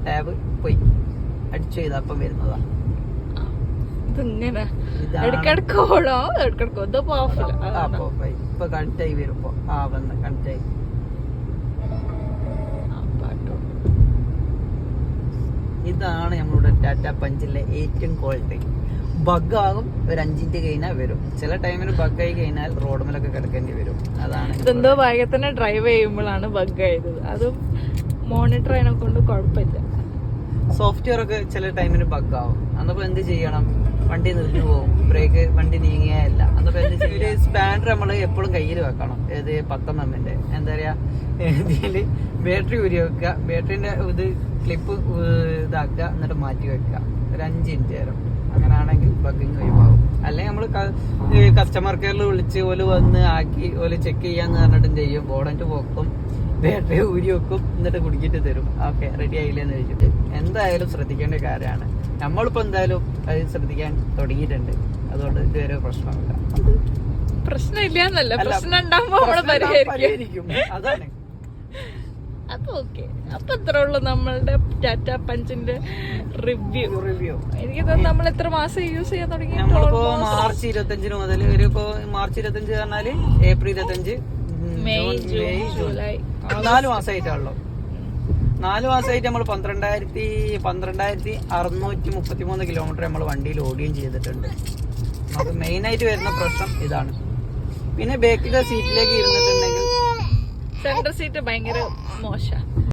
Tab പോയി അടിച്ചു ചെയ്തപ്പം വരുന്നതാ. ഇതിങ്ങനെ ഇടക്കിടക്ക് ഓടോ ഇടക്കിടക്ക് ഇതിപ്പോ ഓഫില്ല. ഇപ്പൊ കണക്റ്റായി വരുമ്പോ വന്ന് കണക്റ്റായി. ഇതാണ് നമ്മളുടെ ടാറ്റ പഞ്ചിലെ ഏറ്റവും ക്വാളിറ്റി. ബഗ്ഗാകും ഒരു 5 മിനിറ്റ് കഴിഞ്ഞാൽ വരും. ചില ടൈമിൽ ബഗ്ഗായി കഴിഞ്ഞാൽ റോഡുമേലൊക്കെ കിടക്കേണ്ടി വരും. അതാണ് ഇതെന്തോ വേഗത്തിന് ഡ്രൈവ് ചെയ്യുമ്പോഴാണ് ബഗ് ആയത്. അതും മോണിറ്റർ അതിനെ കൊണ്ട് കുഴപ്പമില്ല. സോഫ്റ്റ്വെയർ ഒക്കെ ചില ടൈമിന് ബഗ്ഗാവും. അന്നപ്പോ എന്ത് ചെയ്യണം? വണ്ടി നിന്ന് പോകും, ബ്രേക്ക് വണ്ടി നീങ്ങിയല്ല. അന്നപ്പോ എന്ത് ചെയ്യും? ഒരു സ്പാൻഡർ നമ്മൾ എപ്പോഴും കയ്യിൽ വെക്കണം. ഏത് 10mm എന്താ പറയാ, ഇതില് ബാറ്ററി ഊരി വെക്കുക, ബാറ്ററിന്റെ ഇത് ക്ലിപ്പ് ഇതാക്കുക, എന്നിട്ട് മാറ്റി വെക്കുക ഒരു 5 മിനിറ്റ് നേരം. അങ്ങനെയാണെങ്കിൽ ബഗ്ഗിങ് ഒഴിവാകും. അല്ലെങ്കിൽ നമ്മൾ കസ്റ്റമർ കെയറിൽ വിളിച്ച് ഓല് വന്ന് ആക്കി ഓല് ചെക്ക് ചെയ്യാന്ന് പറഞ്ഞിട്ടും ചെയ്യും. ബോർഡന്റ് പോക്കും, ബാറ്ററി ഊരി വെക്കും, എന്നിട്ട് കുടിക്കിട്ട് തരും. ഓക്കെ റെഡി ആയില്ലെന്ന് ചോദിച്ചിട്ട്. എന്തായാലും ശ്രദ്ധിക്കേണ്ട കാര്യമാണ്. നമ്മളിപ്പോ എന്തായാലും അത് ശ്രദ്ധിക്കാൻ തുടങ്ങിയിട്ടുണ്ട്. അതുകൊണ്ട് ഇതുവരെ പ്രശ്നമില്ല. പ്രശ്നമില്ല, പ്രശ്നം ഉണ്ടാകുമ്പോ പരിഹരിക്കും. അതാണ്. അപ്പൊ ഓക്കെ, അപ്പൊ ഇത്ര ഉള്ളു നമ്മളുടെ ടാറ്റ പഞ്ചിന്റെ റിവ്യൂ. എനിക്ക് തോന്നുന്നു നമ്മൾ എത്ര മാസം യൂസ് ചെയ്യാൻ തുടങ്ങി? നമ്മളിപ്പോ മാർച്ച് 25 മുതൽ ഇപ്പൊ മാർച്ച് 25 പറഞ്ഞാല് ഏപ്രിൽ 25, മെയ്, ജൂലൈ 4 മാസമായിട്ടുള്ളൂ. 4 മാസമായിട്ട് നമ്മൾ 12,633 കിലോമീറ്റർ നമ്മൾ വണ്ടിയിൽ ഓടുകയും ചെയ്തിട്ടുണ്ട്. നമുക്ക് മെയിൻ ആയിട്ട് വരുന്ന പ്രശ്നം ഇതാണ്. പിന്നെ ബാക്കിലെ സീറ്റിലേക്ക് ഇരുന്നിട്ടുണ്ടെങ്കിൽ സെന്റർ സീറ്റ് ഭയങ്കര മോശം.